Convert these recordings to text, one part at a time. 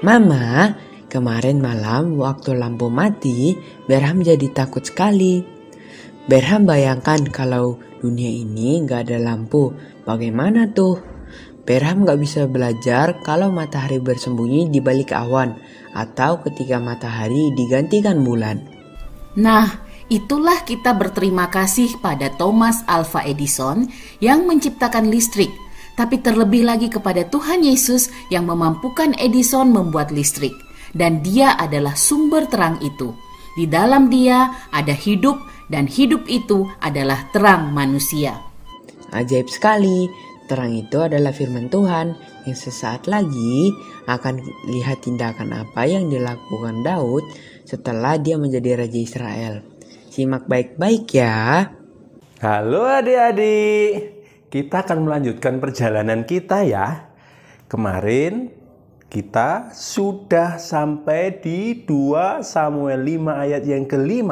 Mama, kemarin malam waktu lampu mati, Berham jadi takut sekali. Berham bayangkan kalau dunia ini gak ada lampu, bagaimana tuh? Berham gak bisa belajar kalau matahari bersembunyi di balik awan, atau ketika matahari digantikan bulan. Nah, itulah kita berterima kasih pada Thomas Alva Edison yang menciptakan listrik. Tapi terlebih lagi kepada Tuhan Yesus yang memampukan Edison membuat listrik. Dan dia adalah sumber terang itu. Di dalam dia ada hidup dan hidup itu adalah terang manusia. Ajaib sekali, terang itu adalah firman Tuhan yang sesaat lagi akan lihat tindakan apa yang dilakukan Daud setelah dia menjadi Raja Israel. Simak baik-baik ya. Halo adik-adik. Kita akan melanjutkan perjalanan kita ya. Kemarin kita sudah sampai di 2 Samuel 5 ayat yang ke-5.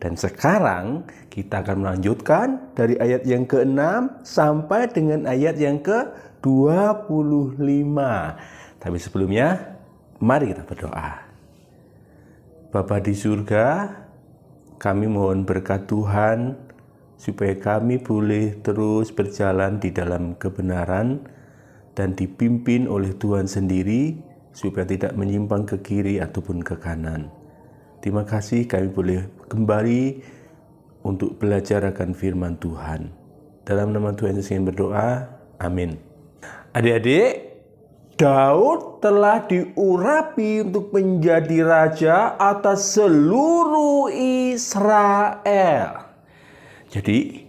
Dan sekarang kita akan melanjutkan dari ayat yang ke-6 sampai dengan ayat yang ke-25. Tapi sebelumnya, mari kita berdoa. Bapa di surga, kami mohon berkat Tuhan supaya kami boleh terus berjalan di dalam kebenaran dan dipimpin oleh Tuhan sendiri supaya tidak menyimpang ke kiri ataupun ke kanan. Terima kasih kami boleh kembali untuk belajar akan firman Tuhan. Dalam nama Tuhan Yesus kami berdoa, amin. Adik-adik, Daud telah diurapi untuk menjadi raja atas seluruh Israel. Jadi,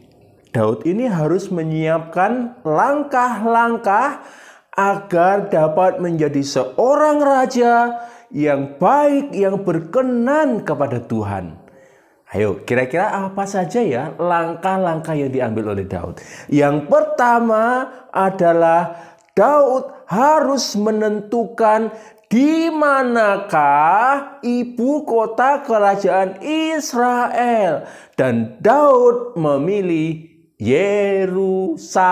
Daud ini harus menyiapkan langkah-langkah agar dapat menjadi seorang raja yang baik, yang berkenan kepada Tuhan. Ayo, kira-kira apa saja ya langkah-langkah yang diambil oleh Daud? Yang pertama adalah Daud harus menentukan di manakah ibu kota kerajaan Israel. Dan Daud memilih Yerusalem.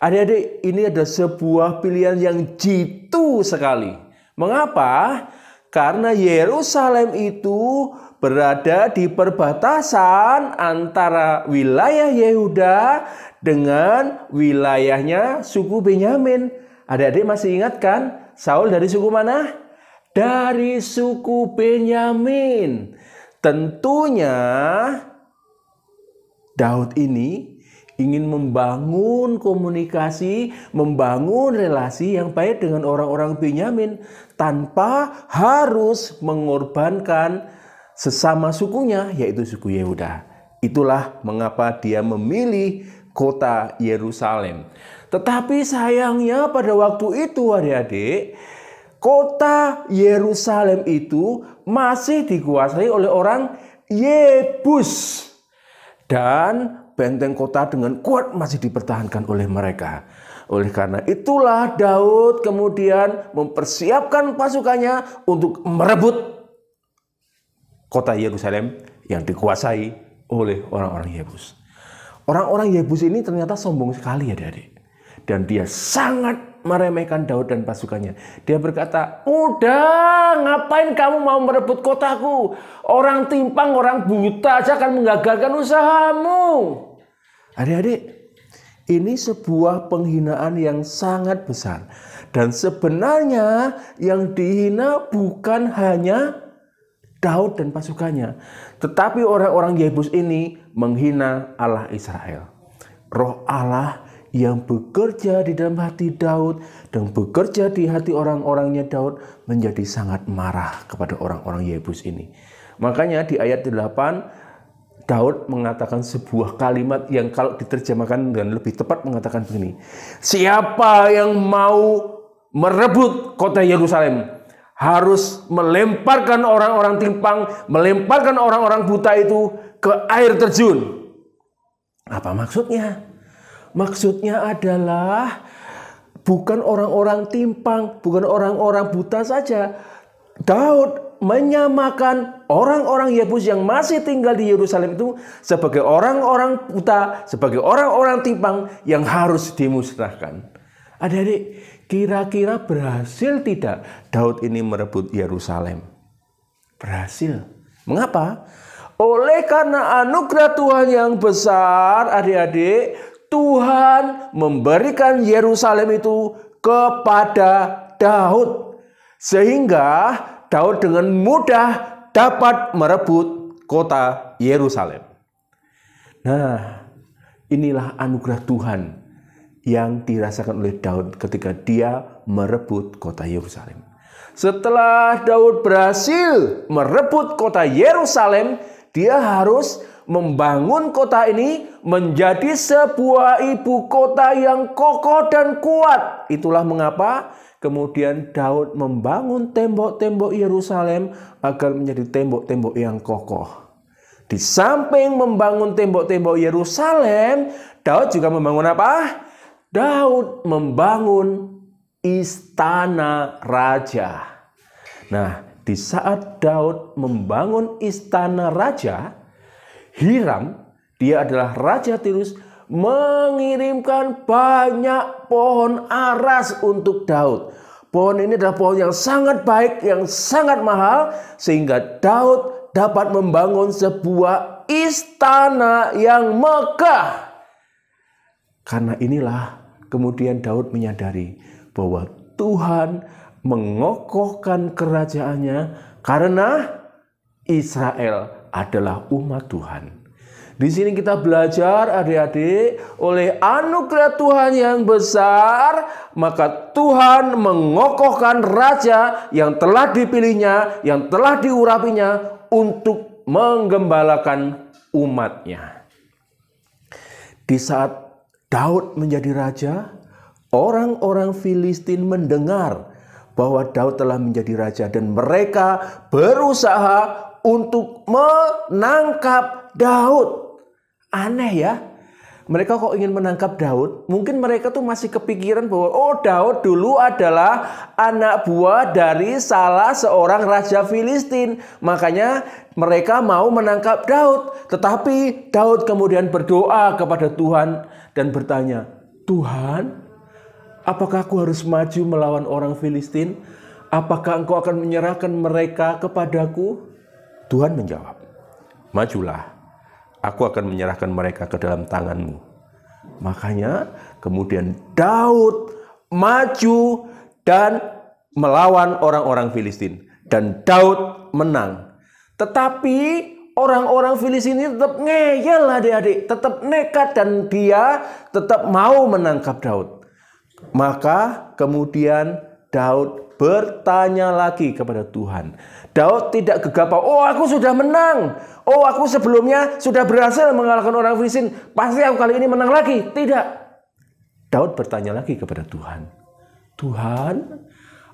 Adik-adik, ini ada sebuah pilihan yang jitu sekali. Mengapa? Karena Yerusalem itu berada di perbatasan antara wilayah Yehuda dengan wilayahnya suku Benyamin. Adik-adik masih ingat kan? Saul dari suku mana? Dari suku Benyamin. Tentunya Daud ini ingin membangun komunikasi, membangun relasi yang baik dengan orang-orang Benyamin tanpa harus mengorbankan sesama sukunya, yaitu suku Yehuda. Itulah mengapa dia memilih kota Yerusalem. Tetapi sayangnya pada waktu itu adik-adik, kota Yerusalem itu masih dikuasai oleh orang Yebus. Dan benteng kota dengan kuat masih dipertahankan oleh mereka. Oleh karena itulah Daud kemudian mempersiapkan pasukannya untuk merebut kota Yerusalem yang dikuasai oleh orang-orang Yebus. Orang-orang Yebus ini ternyata sombong sekali adik-adik. Dan dia sangat meremehkan Daud dan pasukannya. Dia berkata, udah ngapain kamu mau merebut kotaku? Orang timpang, orang buta aja akan menggagalkan usahamu. Adik-adik, ini sebuah penghinaan yang sangat besar. Dan sebenarnya yang dihina bukan hanya Daud dan pasukannya. Tetapi orang-orang Yebus ini menghina Allah Israel. Roh Allah yang bekerja di dalam hati Daud dan bekerja di hati orang-orangnya Daud menjadi sangat marah kepada orang-orang Yebus ini. Makanya di ayat 8 Daud mengatakan sebuah kalimat yang kalau diterjemahkan dengan lebih tepat mengatakan begini. Siapa yang mau merebut kota Yerusalem harus melemparkan orang-orang timpang, melemparkan orang-orang buta itu ke air terjun. Apa maksudnya? Maksudnya adalah bukan orang-orang timpang, bukan orang-orang buta saja. Daud menyamakan orang-orang Yebus yang masih tinggal di Yerusalem itu sebagai orang-orang buta, sebagai orang-orang timpang yang harus dimusnahkan. Adik-adik, Kira-kira berhasil tidak Daud ini merebut Yerusalem? Berhasil. Mengapa? Oleh karena anugerah Tuhan yang besar, adik-adik, Tuhan memberikan Yerusalem itu kepada Daud. Sehingga Daud dengan mudah dapat merebut kota Yerusalem. Nah, inilah anugerah Tuhan yang dirasakan oleh Daud ketika dia merebut kota Yerusalem. Setelah Daud berhasil merebut kota Yerusalem, dia harus membangun kota ini menjadi sebuah ibu kota yang kokoh dan kuat. Itulah mengapa kemudian Daud membangun tembok-tembok Yerusalem agar menjadi tembok-tembok yang kokoh. Di samping membangun tembok-tembok Yerusalem, Daud juga membangun apa? Daud membangun istana raja. Nah, di saat Daud membangun istana raja, Hiram, dia adalah Raja Tirus, mengirimkan banyak pohon aras untuk Daud. Pohon ini adalah pohon yang sangat baik, yang sangat mahal, sehingga Daud dapat membangun sebuah istana yang megah. Karena inilah kemudian Daud menyadari bahwa Tuhan mengokohkan kerajaannya karena Israel adalah umat Tuhan. Di sini kita belajar, adik-adik, oleh anugerah Tuhan yang besar, maka Tuhan mengokohkan raja yang telah dipilihnya, yang telah diurapinya untuk menggembalakan umatnya. Di saat Daud menjadi raja, orang-orang Filistin mendengar bahwa Daud telah menjadi raja dan mereka berusaha untuk menangkap Daud. Aneh ya. Mereka kok ingin menangkap Daud? Mungkin mereka tuh masih kepikiran bahwa Daud dulu adalah anak buah dari salah seorang raja Filistin. Makanya mereka mau menangkap Daud. Tetapi Daud kemudian berdoa kepada Tuhan dan bertanya, "Tuhan, apakah aku harus maju melawan orang Filistin? Apakah engkau akan menyerahkan mereka kepadaku?" Tuhan menjawab, "Majulah, aku akan menyerahkan mereka ke dalam tanganmu." Makanya kemudian Daud maju dan melawan orang-orang Filistin. Dan Daud menang. Tetapi orang-orang Filistin ini tetap ngeyel, adik-adik. Tetap nekat dan dia tetap mau menangkap Daud. Maka kemudian Daud bertanya lagi kepada Tuhan. Daud tidak gegabah, aku sudah menang. Aku sebelumnya sudah berhasil mengalahkan orang Filistin. Pasti aku kali ini menang lagi. Tidak. Daud bertanya lagi kepada Tuhan. Tuhan,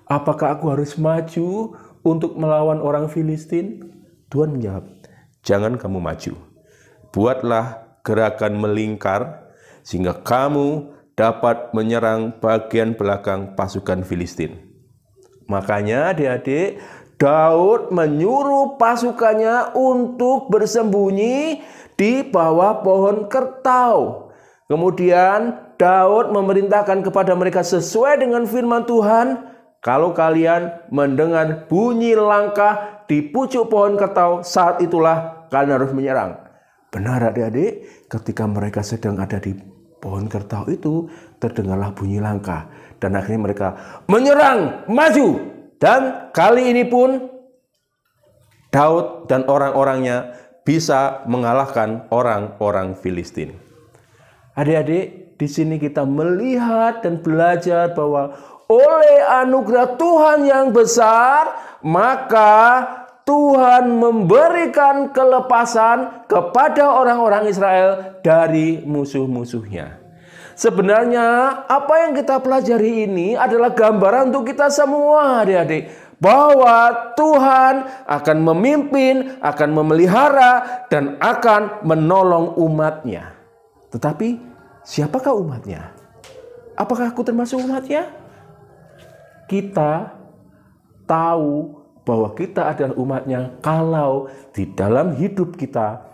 apakah aku harus maju untuk melawan orang Filistin? Tuhan menjawab, jangan kamu maju. Buatlah gerakan melingkar sehingga kamu dapat menyerang bagian belakang pasukan Filistin. Makanya adik-adik, Daud menyuruh pasukannya untuk bersembunyi di bawah pohon kertau. Kemudian Daud memerintahkan kepada mereka sesuai dengan firman Tuhan, kalau kalian mendengar bunyi langkah di pucuk pohon kertau, saat itulah kalian harus menyerang. Benar adik-adik, ketika mereka sedang ada di pohon kertau itu, terdengarlah bunyi langkah. Dan akhirnya mereka menyerang, maju. Dan kali ini pun Daud dan orang-orangnya bisa mengalahkan orang-orang Filistin. Adik-adik, di sini kita melihat dan belajar bahwa oleh anugerah Tuhan yang besar, maka Tuhan memberikan kelepasan kepada orang-orang Israel dari musuh-musuhnya. Sebenarnya apa yang kita pelajari ini adalah gambaran untuk kita semua, adik-adik. Bahwa Tuhan akan memimpin, akan memelihara, dan akan menolong umatnya. Tetapi siapakah umatnya? Apakah aku termasuk umatnya? Kita tahu bahwa kita adalah umatnya kalau di dalam hidup kita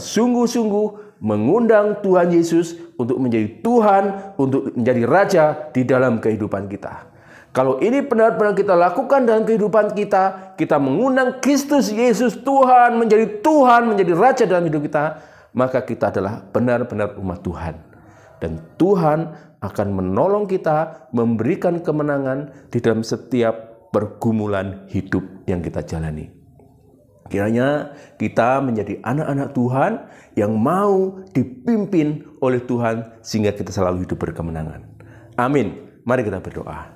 sungguh-sungguh mengundang Tuhan Yesus untuk menjadi Tuhan, untuk menjadi Raja di dalam kehidupan kita. Kalau ini benar-benar kita lakukan dalam kehidupan kita, kita mengundang Kristus Yesus Tuhan, menjadi Raja dalam hidup kita, maka kita adalah benar-benar umat Tuhan. Dan Tuhan akan menolong kita, memberikan kemenangan di dalam setiap pergumulan hidup yang kita jalani. Kiranya kita menjadi anak-anak Tuhan yang mau dipimpin oleh Tuhan sehingga kita selalu hidup berkemenangan. Amin. Mari kita berdoa.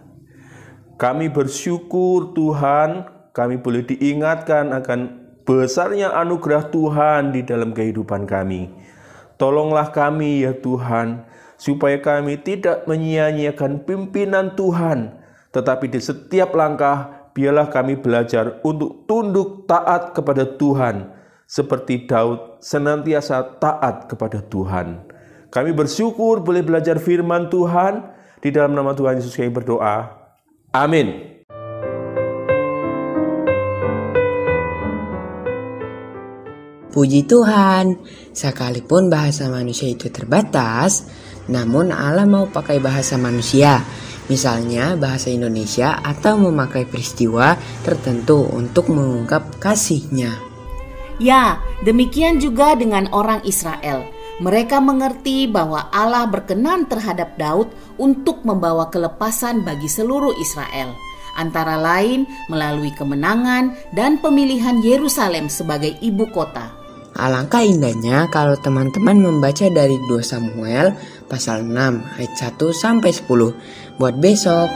Kami bersyukur Tuhan, kami boleh diingatkan akan besarnya anugerah Tuhan di dalam kehidupan kami. Tolonglah kami ya Tuhan, supaya kami tidak menyia-nyiakan pimpinan Tuhan, tetapi di setiap langkah biarlah kami belajar untuk tunduk taat kepada Tuhan, seperti Daud senantiasa taat kepada Tuhan. Kami bersyukur boleh belajar firman Tuhan. Di dalam nama Tuhan Yesus kami berdoa. Amin. Puji Tuhan, sekalipun bahasa manusia itu terbatas, namun Allah mau pakai bahasa manusia, misalnya bahasa Indonesia, atau memakai peristiwa tertentu untuk mengungkap kasih-Nya. Ya, demikian juga dengan orang Israel. Mereka mengerti bahwa Allah berkenan terhadap Daud untuk membawa kelepasan bagi seluruh Israel, antara lain melalui kemenangan dan pemilihan Yerusalem sebagai ibu kota. Alangkah indahnya kalau teman-teman membaca dari 2 Samuel pasal 6 ayat 1 sampai 10 buat besok.